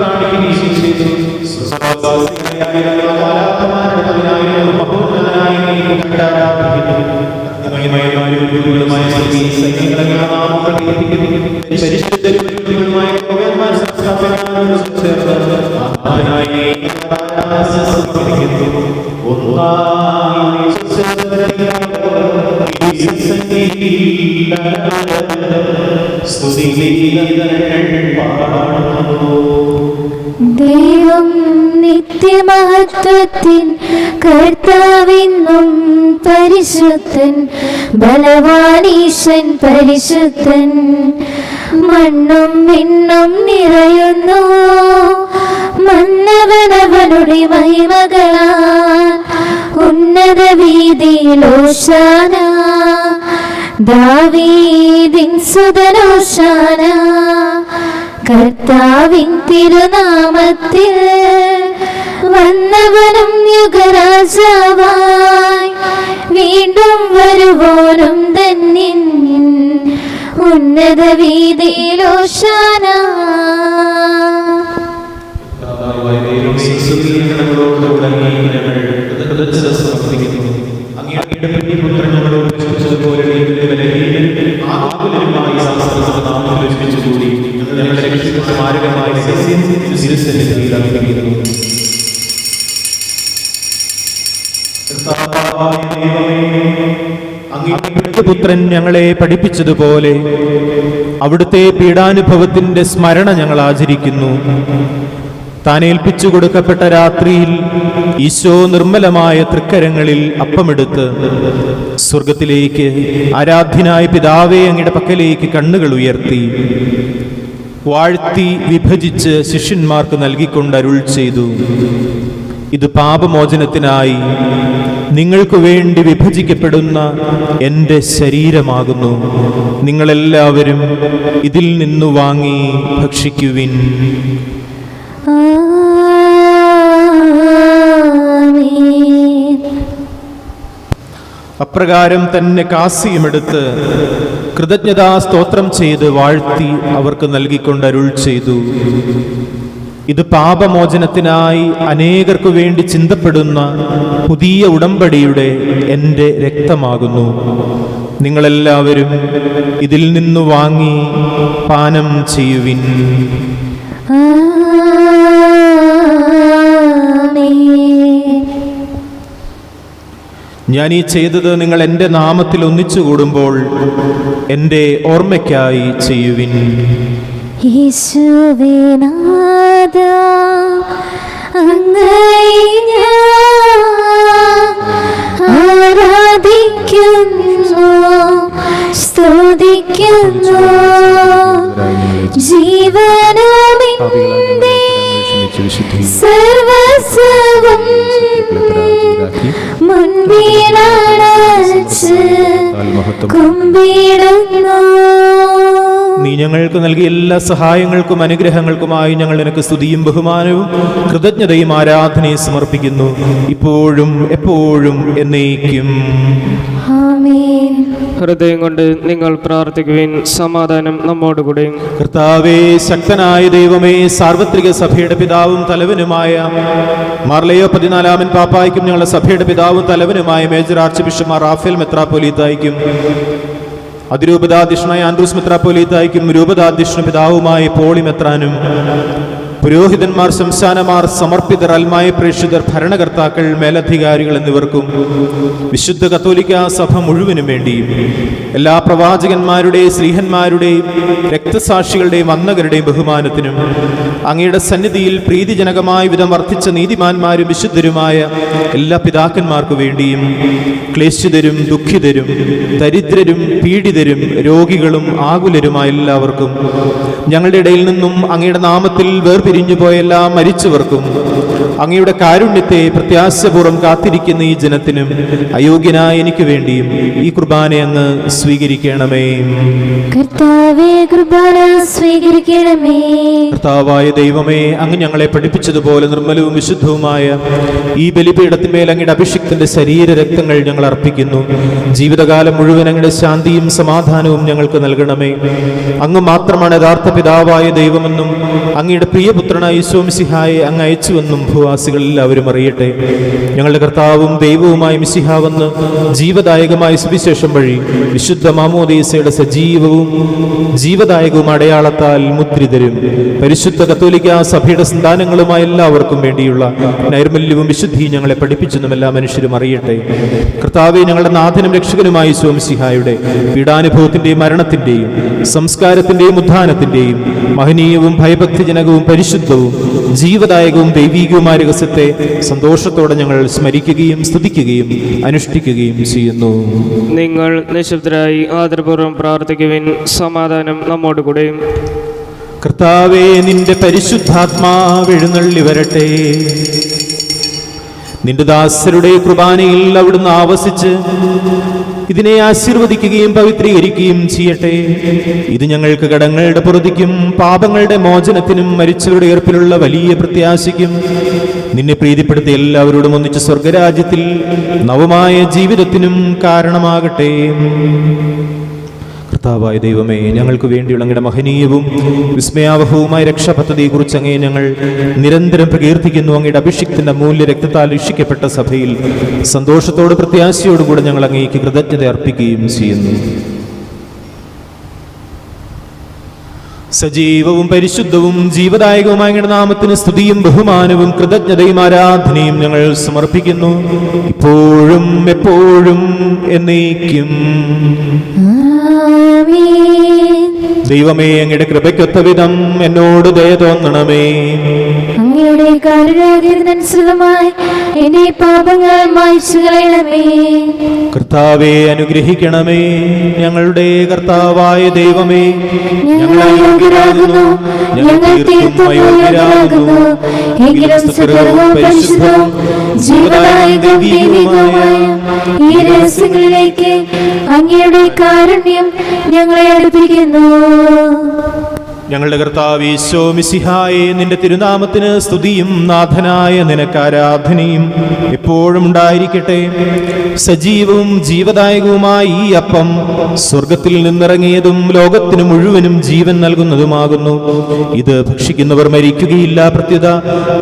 കാണിക്കുകയും ചെയ്തു. സ്വസ്വാസിയായ മാലാഖമാരുടെ പതിനായിരം മഹോന്നതനായ നീ ആരാധിക്കുന്നു. മായ സൈന്യങ്ങളെ നാമങ്ങൾ കീർത്തിക്കുന്നു. പരിശുദ്ധരുമായ കോവന്മാർ സംസ്ഥാപനങ്ങളോട് ചേർന്ന് ആരാധനായി സമർപ്പിക്കുന്നു. ദൈവം നിത്യമഹത്വത്തിൻ കർത്താവെന്നും പരിശുദ്ധൻ, ബലവാനീശൻ പരിശുദ്ധൻ. മണ്ണും വിണ്ണും നിറയുന്നു മന്നവനവനുടെ മഹിമകളാൽ. ഉന്നത വീതിയിൽ ഹോശാന, ദാവീദിൻ സുതനോശാന. കർത്താവിൻ തിരുനാമത്തിൽ വന്നവനും യുഗരാജാവായി വീണ്ടും വരുവോനും ധന്യൻ. ഉന്നത വീതിയിൽ ഹോശാന. പുത്രൻ ഞങ്ങളെ പഠിപ്പിച്ചതുപോലെ അവിടുത്തെ പീഡാനുഭവത്തിന്റെ സ്മരണ ഞങ്ങൾ ആചരിക്കുന്നു. താൻ ഏൽപ്പിച്ചു കൊടുക്കപ്പെട്ട രാത്രിയിൽ ഈശോ നിർമ്മലമായ തൃക്കരങ്ങളിൽ അപ്പമെടുത്ത് സ്വർഗത്തിലേക്ക് ആരാധ്യനായ പിതാവേ അങ്ങയുടെ പക്കലേക്ക് കണ്ണുകൾ ഉയർത്തി വാഴ്ത്തി വിഭജിച്ച് ശിഷ്യന്മാർക്ക് നൽകിക്കൊണ്ട് അരുൾ ചെയ്തു: ഇത് പാപമോചനത്തിനായി നിങ്ങൾക്ക് വേണ്ടി വിഭജിക്കപ്പെടുന്ന എൻ്റെ ശരീരമാകുന്നു. നിങ്ങളെല്ലാവരും ഇതിൽ നിന്നു വാങ്ങി ഭക്ഷിക്കുവിൻ. അപ്രകാരം തന്നെ കാസിയുമെടുത്ത് കൃതജ്ഞതാ സ്തോത്രം ചെയ്ത് വാഴ്ത്തി അവർക്ക് നൽകിക്കൊണ്ട് അരുൾ ചെയ്തു: ഇത് പാപമോചനത്തിനായി അനേകർക്കു വേണ്ടി ചിന്തപ്പെടുന്ന പുതിയ ഉടമ്പടിയുടെ എൻ്റെ രക്തമാകുന്നു. നിങ്ങളെല്ലാവരും ഇതിൽ നിന്നു വാങ്ങി പാനം ചെയ്യുവിൻ. ഞാൻ ഈ ചെയ്തത് നിങ്ങൾ എൻ്റെ നാമത്തിൽ ഒന്നിച്ചു കൂടുമ്പോൾ എൻ്റെ ഓർമ്മയ്ക്കായി ചെയ്യുവിൻ. യേശുവേ നാഥ, അങ്ങയെ ഞാൻ ആരാധിക്കുന്നു, സ്തുതിക്കുന്നു. ജീവനുമെന്റെ സർവസ്വവും മുൻപിലണച്ച് കുമ്പിടുന്നു. നീ ഞങ്ങൾക്ക് നൽകിയ എല്ലാ സഹായങ്ങൾക്കും അനുഗ്രഹങ്ങൾക്കുമായി ഞങ്ങൾ നിനക്ക് സ്തുതിയും ബഹുമാനവും കൃതജ്ഞതയും ആരാധനയും സമർപ്പിക്കുന്നു, ഇപ്പോഴും എപ്പോഴും എന്നേക്കും. ആമേൻ. ഹൃദയം കൊണ്ട് നിങ്ങൾ പ്രാർത്ഥിക്കുവിൻ. സമാധാനം നമ്മോടുകൂടെ. കർത്താവേ, ശക്തനായ ദൈവമേ, സാർവത്രിക സഭയുടെ പിതാവും തലവനുമായ മാർലയോ 14 പാപ്പായ്ക്കും ഞങ്ങളുടെ സഭയുടെ പിതാവും തലവനുമായ major archbishop Mar Raphael മെത്രാപ്പൊലീത്തായ്ക്കും അതിരൂപതാധ്യക്ഷനായ ആൻഡ്രൂസ് മെത്രാപ്പൊലീത്തായ്ക്കും രൂപതാധ്യക്ഷന പിതാവുമായ പോളി മെത്രാനും പുരോഹിതന്മാർ, സംസ്ഥാനമാർ, സമർപ്പിതർ, അൽമായ പ്രേക്ഷിതർ, ഭരണകർത്താക്കൾ, മേലധികാരികൾ എന്നിവർക്കും വിശുദ്ധ കത്തോലിക്ക സഭ മുഴുവനും വേണ്ടിയും എല്ലാ പ്രവാചകന്മാരുടെയും ശ്രീഹന്മാരുടെയും രക്തസാക്ഷികളുടെയും വന്ദകരുടെയും ബഹുമാനത്തിനും അങ്ങയുടെ സന്നിധിയിൽ പ്രീതിജനകമായ വിധം വർദ്ധിച്ച നീതിമാന്മാരും വിശുദ്ധരുമായ എല്ലാ പിതാക്കന്മാർക്കു വേണ്ടിയും ക്ലേശിതരും ദുഃഖിതരും ദരിദ്രരും പീഡിതരും രോഗികളും ആകുലരുമായ എല്ലാവർക്കും ഞങ്ങളുടെ ഇടയിൽ നിന്നും അങ്ങയുടെ നാമത്തിൽ വേർപിരിഞ്ഞു വേർപിരിഞ്ഞുപോയ എല്ലാ മരിച്ചവർക്കും അങ്ങയുടെ കാരുണ്യത്തെ പ്രത്യാശപൂർവ്വം കാത്തിരിക്കുന്ന ഈ ജനത്തിനും അയോഗ്യനായ എനിക്ക് വേണ്ടിയും ഈ കുർബാന അങ്ങ് സ്വീകരിക്കണമേ. കർത്താവേ, കുർബാന സ്വീകരിക്കണമേ. കർത്താവായ ദൈവമേ, അങ്ങ് ഞങ്ങളെ പഠിപ്പിച്ചതുപോലെ നിർമ്മലവും വിശുദ്ധവുമായ ഈ ബലിപീഠത്തിന്മേൽ അങ്ങയുടെ അഭിഷിക്തന്റെ ശരീരരക്തങ്ങൾ ഞങ്ങൾ അർപ്പിക്കുന്നു. ജീവിതകാലം മുഴുവൻ അങ്ങയുടെ ശാന്തിയും സമാധാനവും ഞങ്ങൾക്ക് നൽകണമേ. അങ്ങ് മാത്രമാണ് യഥാർത്ഥ പിതാവായ ദൈവമെന്നും അങ്ങയുടെ പ്രിയപുത്രനായ ഈശോ മിശിഹായെ അങ്ങ് അയച്ചുവെന്നും ഭൂവാസികൾ എല്ലാവരും അറിയട്ടെ. ഞങ്ങളുടെ കർത്താവും ദൈവവുമായ മിശിഹ വന്ന് ജീവദായകമായ സുവിശേഷം വഴി വിശുദ്ധ മാമോദീസയുടെ സജീവവും ജീവദായകവും അടയാളത്താൽ മുദ്രിതരും പരിശുദ്ധ കത്തോലിക്ക സഭയുടെ സന്താനങ്ങളുമായ എല്ലാവർക്കും വേണ്ടിയുള്ള നൈർമല്യവും വിശുദ്ധിയും ഞങ്ങളെ പഠിപ്പിച്ചെന്നും എല്ലാ മനുഷ്യരും അറിയട്ടെ. കർത്താവെ, ഞങ്ങളുടെ നാഥനും രക്ഷകനുമായ ഈശോ മിശിഹായുടെ പീഡാനുഭവത്തിന്റെയും മരണത്തിന്റെയും സംസ്കാരത്തിന്റെയും ഉത്ഥാനത്തിന്റെയും മഹനീയവും ഭയഭക്തിജനകവും പരിശുദ്ധവും ജീവദായകവും ദൈവീകവുമായ രഹസ്യത്തെ സന്തോഷത്തോടെ ഞങ്ങൾ സ്മരിക്കുകയും സ്തുതിക്കുകയും അനുഷ്ഠിക്കുകയും ചെയ്യുന്നു. നിങ്ങൾ നിശബ്ദരായി ആദരപൂർവ്വം പ്രാർത്ഥിക്കുവിൻ. സമാധാനം നമ്മോട് കൂടെ. കർത്താവേ, നിന്റെ പരിശുദ്ധാത്മാവ് എഴുന്നള്ളി വരട്ടെ. നിന്റെ ദാസരുടെ കുർബാനയിൽ അവിടുന്ന് ആവസിച്ച് ഇതിനെ ആശീർവദിക്കുകയും പവിത്രീകരിക്കുകയും ചെയ്യട്ടെ. ഇത് ഞങ്ങൾക്ക് കടങ്ങളുടെ പുറതിക്കും പാപങ്ങളുടെ മോചനത്തിനും മരിച്ചവരുടെ ഉയർപ്പിലുള്ള വലിയ പ്രത്യാശയ്ക്കും നിന്നെ പ്രീതിപ്പെടുത്തി എല്ലാവരോടും ഒന്നിച്ച് സ്വർഗരാജ്യത്തിൽ നവമായ ജീവിതത്തിനും കാരണമാകട്ടെ. കർത്താവായ ദൈവമേ, ഞങ്ങൾക്ക് വേണ്ടിയുള്ള അങ്ങയുടെ മഹനീയവും വിസ്മയാവഹവുമായ രക്ഷാപദ്ധതിയെക്കുറിച്ച് അങ്ങേ ഞങ്ങൾ നിരന്തരം പ്രകീർത്തിക്കുന്നു. അങ്ങയുടെ അഭിഷിക്തന്റെ മൂല്യ രക്തത്താൽ രക്ഷിക്കപ്പെട്ട സഭയിൽ സന്തോഷത്തോട് പ്രത്യാശയോടുകൂടെ ഞങ്ങൾ അങ്ങേക്ക് കൃതജ്ഞത അർപ്പിക്കുകയും ചെയ്യുന്നു. സജീവവും പരിശുദ്ധവും ജീവദായകവുമായ അങ്ങയുടെ നാമത്തിന് സ്തുതിയും ബഹുമാനവും കൃതജ്ഞതയും ആരാധനയും ഞങ്ങൾ സമർപ്പിക്കുന്നു, ഇപ്പോഴും എപ്പോഴും എന്നേക്കും. ദൈവമേ, അങ്ങയുടെ കൃപയ്ക്കൊത്ത വിധം എന്നോട് ദയ തോന്നണമേ. അങ്ങയുടെ കാരുണ്യാഗ്രഹത്തിനനുസൃതമായി എന്റെ പാപങ്ങൾ മായ്ച്ചു കളയണമേ. കർത്താവെ, അനുഗ്രഹിക്കണമേ. ഞങ്ങളുടെ കർത്താവായ ദൈവമേ, ഞങ്ങൾ അയോഗ്യരാകുന്നു, ഞങ്ങൾ തീർത്തും അയോഗ്യരാകുന്നു. എങ്കിലും സുഖവും പരിശുദ്ധവും ജീവദായകവും ദൈവികവുമായ ഈ രഹസ്യങ്ങളിലേക്ക് അങ്ങയുടെ കാരുണ്യം ഞങ്ങളെ അടുപ്പിക്കുന്നു. ഞങ്ങളുടെ കർത്താവ് ഈശോ മിശിഹായെ, നിന്റെ തിരുനാമത്തിന് സ്തുതിയും നാഥനായ നിനക്ക് ആരാധനയും എപ്പോഴും ഉണ്ടായിരിക്കട്ടെ. സജീവവും ജീവദായകവുമായ ഈ അപ്പം സ്വർഗത്തിൽ നിന്നിറങ്ങിയതും ലോകത്തിന് മുഴുവനും ജീവൻ നൽകുന്നതുമാകുന്നു. ഇത് ഭക്ഷിക്കുന്നവർ മരിക്കുകയില്ല, പ്രത്യുത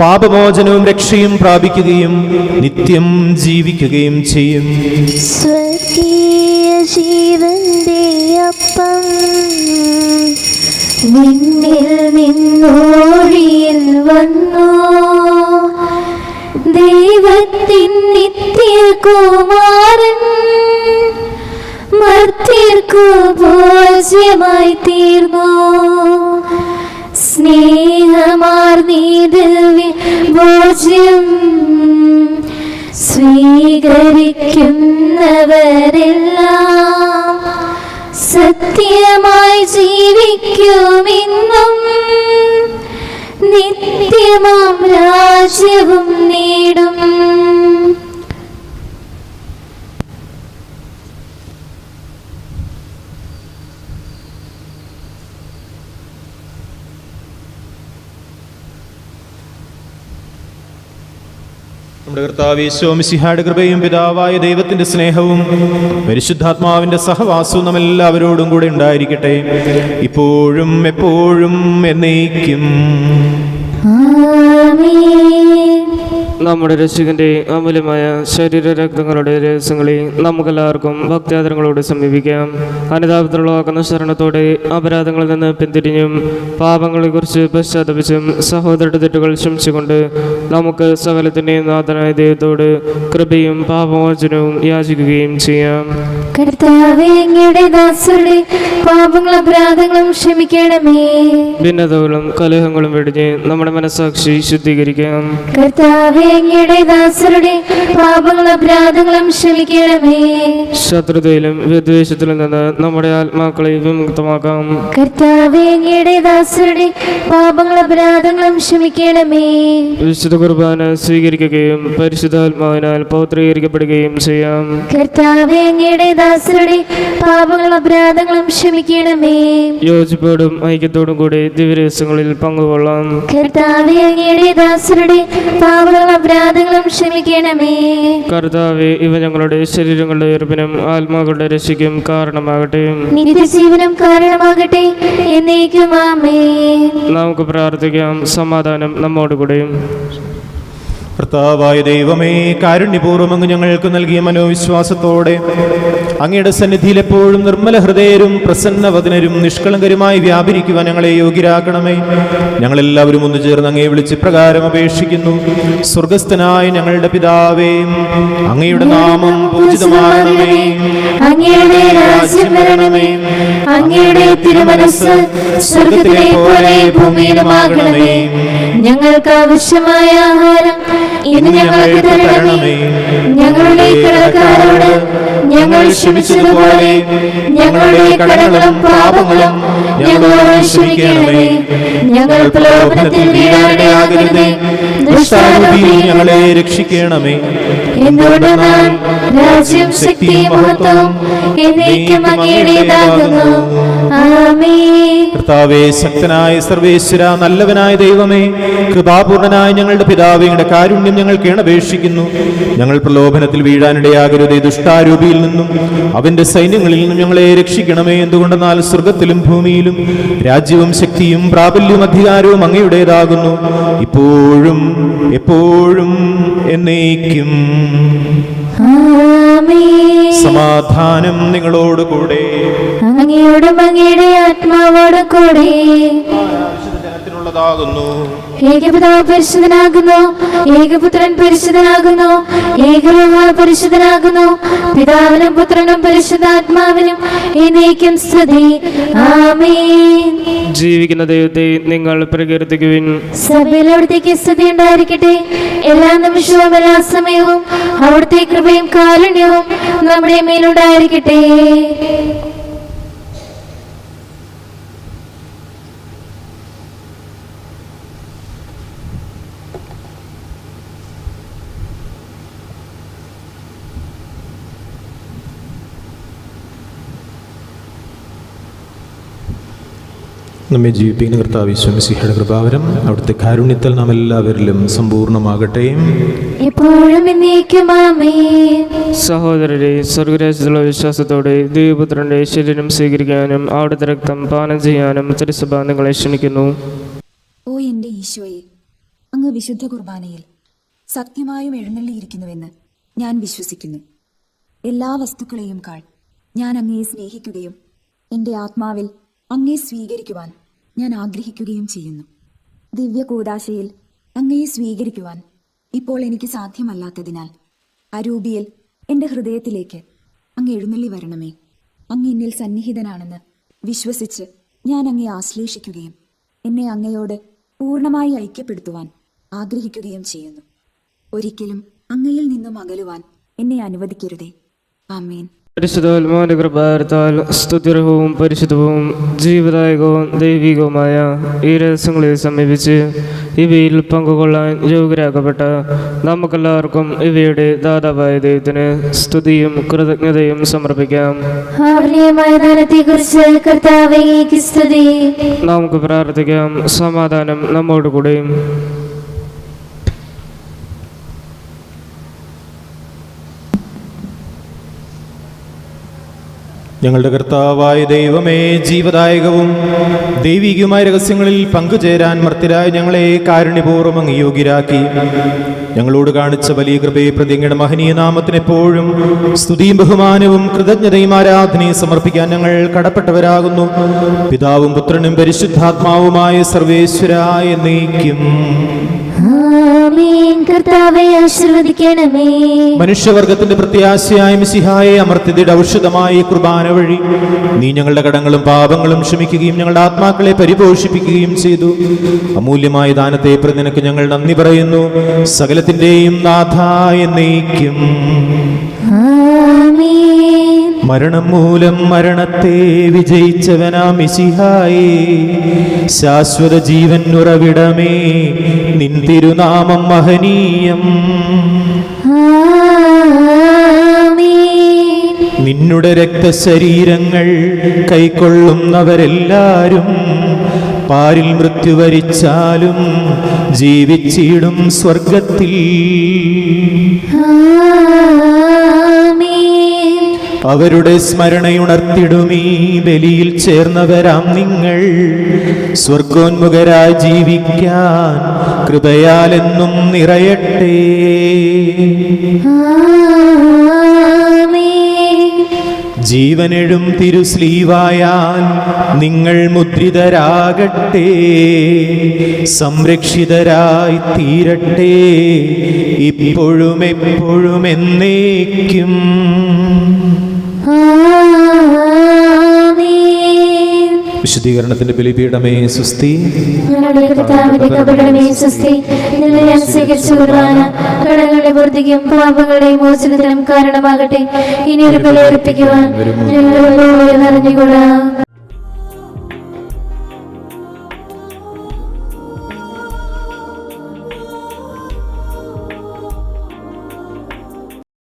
പാപമോചനവും രക്ഷയും പ്രാപിക്കുകയും നിത്യം ജീവിക്കുകയും ചെയ്യും. സ്വർഗീയ ജീവന്റെ അപ്പം നിന്നിൽ നിന്നോഴിയിൽ വന്നു, ദൈവത്തിൻ നിത്യകുമാരൻ മർത്യർക്കു ഭോജ്യമായി തീർന്നു. സ്നേഹമാർന്നീ ദിവ്യ ഭോജ്യം സ്വീകരിക്കുന്നവരെല്ലാം സത്യമായി ജീവിക്കുമെന്നും നിത്യമാം രാജ്യവും നേടും. നമ്മുടെ കർത്താവ് ഈശോ മിശിഹായുടെ കൃപയും പിതാവായ ദൈവത്തിന്റെ സ്നേഹവും പരിശുദ്ധാത്മാവിന്റെ സഹവാസവും നമ്മെല്ലാവരോടും കൂടെ ഉണ്ടായിരിക്കട്ടെ, ഇപ്പോഴും എപ്പോഴും എന്നേക്കും. നമ്മുടെ രക്ഷകന്റെ അമൂല്യമായ ശരീരരക്തങ്ങളുടെ രഹസ്യങ്ങളെ നമുക്കെല്ലാവർക്കും ഭക്ത്യാദരങ്ങളോട് സമീപിക്കാം. അനുതാപത്തിലുള്ളവാക്കുന്ന ശരണത്തോടെ അപരാധങ്ങളിൽ നിന്ന് പിന്തിരിഞ്ഞും പാപങ്ങളെക്കുറിച്ച് പശ്ചാത്തപിച്ചും സഹോദരരുടെ തെറ്റുകൾ ക്ഷമിച്ചുകൊണ്ട് നമുക്ക് സകലത്തിൻ്റെയും നാഥനായ ദൈവത്തോട് കൃപയും പാപമോചനവും യാചിക്കുകയും ചെയ്യാം. കർത്താവേ, അങ്ങയുടെ ദാസരുടെ പാപങ്ങളും അപരാധങ്ങളും ക്ഷമിക്കണമേ. ഭിന്നതകളും കലഹങ്ങളും വെടിഞ്ഞ് നമ്മുടെ മനസ്സാക്ഷി ശുദ്ധീകരിക്കാം. കർത്താവേ, അങ്ങയുടെ ദാസരുടെ പാപങ്ങളും അപരാധങ്ങളും ക്ഷമിക്കണമേ. ശത്രുതയിലും വിദ്വേഷത്തിലും നിന്ന് നമ്മുടെ ആത്മാക്കളെ വിമുക്തമാക്കാം. കർത്താവേ, അങ്ങയുടെ ദാസരുടെ പാപങ്ങളും അപരാധങ്ങളും ക്ഷമിക്കണമേ. വിശുദ്ധ കുർബാന സ്വീകരിക്കുകയും പരിശുദ്ധാത്മാവിനാൽ പൗത്രീകരിക്കപ്പെടുകയും ചെയ്യാം. കർത്താവേ, അങ്ങയുടെ ദാസരുടെ പാപങ്ങളും അപരാധങ്ങളും ക്ഷമിക്കണമേ. യോജിപ്പോടും ഐക്യത്തോടും കൂടി ദിവ്യരഹസ്യങ്ങളിൽ പങ്കുകൊള്ളാം. കർത്താവേ, അങ്ങയുടെ ദാസരുടെ പാപങ്ങളും അപരാധങ്ങളും ക്ഷമിക്കണമേ. കർത്താവേ, ഇവ ഞങ്ങളുടെ ശരീരങ്ങളുടെ ഉയർപ്പിനും ആത്മാക്കളുടെ രക്ഷയ്ക്കും കാരണമാകട്ടെ. നിത്യജീവനം കാരണമാകട്ടെ. എന്നേക്കും ആമേൻ. നമുക്ക് പ്രാർത്ഥിക്കാം. സമാധാനം നമ്മോടുകൂടെയും. കർത്താവായ ദൈവമേ, കാരുണ്യപൂർവ്വം അങ്ങ് ഞങ്ങൾക്ക് നൽകിയ മനോവിശ്വാസത്തോടെ അങ്ങയുടെ സന്നിധിയിൽ എപ്പോഴും നിർമ്മല ഹൃദയരും പ്രസന്നവദനരും നിഷ്കളങ്കരുമായി വ്യാപരിക്കുവാൻ ഞങ്ങളെ യോഗ്യരാക്കണമേ. ഞങ്ങളെല്ലാവരും ഒന്നു ചേർന്ന് അങ്ങയെ വിളിച്ച് പ്രകാരം അപേക്ഷിക്കുന്നു. സ്വർഗസ്ഥനായ ഞങ്ങളുടെ പിതാവേ, അങ്ങയുടെ നാമം പൂജിതമാകണമേ. അങ്ങയുടെ രാജ്യം വരണമേ. അങ്ങയുടെ തിരുമനസ്സ് സ്വർഗ്ഗത്തിലെ പോലെ ഭൂമിയിലുമാകണമേ. ഞങ്ങൾക്ക് ആവശ്യമായ ആഹാരം ഇന്ന് ഞങ്ങൾക്ക് തരണമേ. ഞങ്ങളുടെ കടക്കാരോട് ഞങ്ങൾ ക്ഷമിച്ചതുപോലെ ഞങ്ങളുടെ കടങ്ങളും പാപങ്ങളും ഞങ്ങളോട് ക്ഷമിക്കണമേ. ഞങ്ങൾ പ്രലോഭനത്തിൽ വീഴാനിടയാകരുതേ. ദുഷ്ടാരൂപിയിൽ ഞങ്ങളെ രക്ഷിക്കണമേ. എന്തുകൊണ്ടെന്നാൽ രാജ്യം, ശക്തിയും മഹത്വവും എന്നേക്കും അങ്ങയുടേതാകുന്നു. ആമേൻ. കർത്താവേ, ശക്തനായ സർവേശ്വര, നല്ലവനായ ദൈവമേ, കൃപാപൂർണനായ ഞങ്ങളുടെ പിതാവേ, കാരുണ്യം ഞങ്ങൾ കേണപേക്ഷിക്കുന്നു. ഞങ്ങൾ പ്രലോഭനത്തിൽ വീഴാനിടയാകരുതേ. ദുഷ്ടാരൂപിയിൽ നിന്നും അവന്റെ സൈന്യങ്ങളിൽ നിന്നും ഞങ്ങളെ രക്ഷിക്കണമേ. എന്തുകൊണ്ടെന്നാൽ സ്വർഗത്തിലും ഭൂമിയിലും രാജ്യവും ശക്തിയും പ്രാബല്യവും അധികാരവും അങ്ങയുടേതാകുന്നു, ഇപ്പോഴും എപ്പോഴും എന്നേക്കും. ആമേൻ. സമാധാനം നിങ്ങളോടുകൂടെ. അങ്ങയോടും അങ്ങയുടെ ആത്മാവോടും കൂടെ. ജനത്തിനുള്ളതാകുന്നു. ഏകപിതാവ് പരിശുദ്ധനാകുന്നു, ഏകപുത്രൻ പരിശുദ്ധനാകുന്നു, ഏകരൂഹ പരിശുദ്ധനാകുന്നു. പിതാവിനും പുത്രനും പരിശുദ്ധാത്മാവിനും എന്നേക്കും സ്തുതി. ആമേൻ. ജീവിക്കുന്ന ദൈവത്തെ നിങ്ങൾ പ്രകീർത്തിക്കുവിൻ. സഭയിൽ അവിടുത്തേക്ക് സ്തുതി ഉണ്ടായിരിക്കട്ടെ. എല്ലാ നിമിഷവും എല്ലാ സമയവും അവിടുത്തെ കൃപയും കാരുണ്യവും നമ്മുടെ മേലുണ്ടായിരിക്കട്ടെ. നമ്മെ ജീവിപ്പിക്കുന്ന കർത്താവ് യേശു മിശിഹായുടെ കൃപാവരം അവിടുത്തെ കാരുണ്യത്താൽ നാം എല്ലാവരിലും സമ്പൂർണ്ണമാകട്ടെ. എപ്പോഴും എന്നേക്കും ആമേൻ. സഹോദരരെ, സ്വർഗരാജ്യത്തിലുള്ള വിശ്വാസത്തോടെ ദൈവപുത്രന്റെ ശരീരം സ്വീകരിക്കാനും അവിടുത്തെ രക്തം പാനം ചെയ്യാനും തിരുസഭ നിങ്ങളെ ക്ഷണിക്കുന്നു. ഓ എൻ്റെ ഈശോയെ, അങ്ങ് വിശുദ്ധ കുർബാനയിൽ സത്യമായും എഴുന്നള്ളിയിരിക്കുന്നുവെന്ന് ഞാൻ വിശ്വസിക്കുന്നു. എല്ലാ വസ്തുക്കളെയും കാൾ ഞാൻ അങ്ങയെ സ്നേഹിക്കുകയും എൻ്റെ ആത്മാവിൽ അങ്ങയെ സ്വീകരിക്കുവാൻ ഞാൻ ആഗ്രഹിക്കുകയും ചെയ്യുന്നു. ദിവ്യ കൂദാശയിൽ അങ്ങയെ സ്വീകരിക്കുവാൻ ഇപ്പോൾ എനിക്ക് സാധ്യമല്ലാത്തതിനാൽ അരൂപിയിൽ എൻ്റെ ഹൃദയത്തിലേക്ക് അങ്ങ് എഴുന്നള്ളി വരണമേ. അങ്ങ് എന്നിൽ സന്നിഹിതനാണെന്ന് വിശ്വസിച്ച് ഞാൻ അങ്ങയെ ആശ്ലേഷിക്കുകയും എന്നെ അങ്ങയോട് പൂർണ്ണമായി ഐക്യപ്പെടുത്തുവാൻ ആഗ്രഹിക്കുകയും ചെയ്യുന്നു. ഒരിക്കലും അങ്ങയിൽ നിന്നും അകലുവാൻ എന്നെ അനുവദിക്കരുതേ. ആമേൻ. പരിശുദ്ധാത്മാവിന്റെ കൃപാവരത്താൽ സ്തുത്യർഹവും പരിശുദ്ധവും ജീവദായകവും ദൈവികവുമായ ഈ രഹസ്യങ്ങളെ സമീപിച്ച് ഇവയിൽ പങ്കുകൊള്ളാൻ യോഗ്യരാക്കപ്പെട്ട നമുക്കെല്ലാവർക്കും ഇവയുടെ ദാതാവായ ദൈവത്തിന് സ്തുതിയും കൃതജ്ഞതയും സമർപ്പിക്കാം. നമുക്ക് പ്രാർത്ഥിക്കാം. സമാധാനം നമ്മോടുകൂടെയും. ഞങ്ങളുടെ കർത്താവായ ദൈവമേ, ജീവദായകവും ദൈവികവുമായ രഹസ്യങ്ങളിൽ പങ്കുചേരാൻ മർത്യരായ ഞങ്ങളെ കാരുണ്യപൂർവ്വം അങ്ങ് യോഗ്യരാക്കി. ഞങ്ങളോട് കാണിച്ച വലിയ കൃപയെ പ്രതി അങ്ങയുടെ മഹനീയ നാമത്തിന് എപ്പോഴും സ്തുതിയും ബഹുമാനവും കൃതജ്ഞതയും ആരാധനയും സമർപ്പിക്കാൻ ഞങ്ങൾ കടപ്പെട്ടവരാകുന്നു. പിതാവും പുത്രനും പരിശുദ്ധാത്മാവുമായ സർവേശ്വരായ എന്നേക്കും. കർത്താവേ, ആശീർവദിക്കണമേ. മനുഷ്യവർഗത്തിന്റെ പ്രത്യാശയായ മിശിഹായെ അമർത്യതയുടെ ഔഷധമായി കുർബാന കുർബാന വഴി നീ ഞങ്ങളുടെ കടങ്ങളും പാപങ്ങളും ക്ഷമിക്കുകയും ഞങ്ങളുടെ ആത്മാക്കളെ പരിപോഷിപ്പിക്കുകയും ചെയ്തു. അമൂല്യമായ ദാനത്തെ പ്രതി നിനക്ക് ഞങ്ങൾ നന്ദി പറയുന്നു. സകലത്തിന്റെയും നാഥായ എന്നേക്കും. ആമേൻ. മരണം മൂലം മരണത്തെ വിജയിച്ചവനാം മിശിഹായേ, ശാശ്വത ജീവൻ ഉറവിടമേ, നിൻ തിരുനാമം മഹനീയം. ആമേൻ. നിന്നുടെ രക്തശരീരങ്ങൾ കൈക്കൊള്ളുന്നവരെല്ലാരും പാരിൽ മൃത്യു വരിച്ചാലും ജീവിച്ചിടും സ്വർഗത്തിൽ. അവരുടെ സ്മരണയുണർത്തിടുമീ ബലിയിൽ ചേർന്നവരാം നിങ്ങൾ സ്വർഗോന്മുഖരായി ജീവിക്കാൻ കൃപയാലെന്നും നിറയട്ടെ. ജീവനെഴും തിരുസ്ലീവായാൽ നിങ്ങൾ മുദ്രിതരാകട്ടെ, സംരക്ഷിതരായി തീരട്ടെ, ഇപ്പോഴും എപ്പോഴും എന്നേക്കും. വിശുദ്ധീകരണത്തിന്റെ ബലിപീഠമേ സുസ്തി. ഞങ്ങളുടെ കർത്താവിന്റെ കബറിടമേ സുസ്തി. നിന്നെ ഞാൻ സ്വീകരിച്ച കുർബാന കടങ്ങളുടെ പൂർത്തിക്കും പാപങ്ങളുടെ മോചനത്തിനും കാരണമാകട്ടെ. ഇനി ഒരു ബലി അർപ്പിക്കുവാൻ ഞങ്ങൾ നിറഞ്ഞുകൂടാ.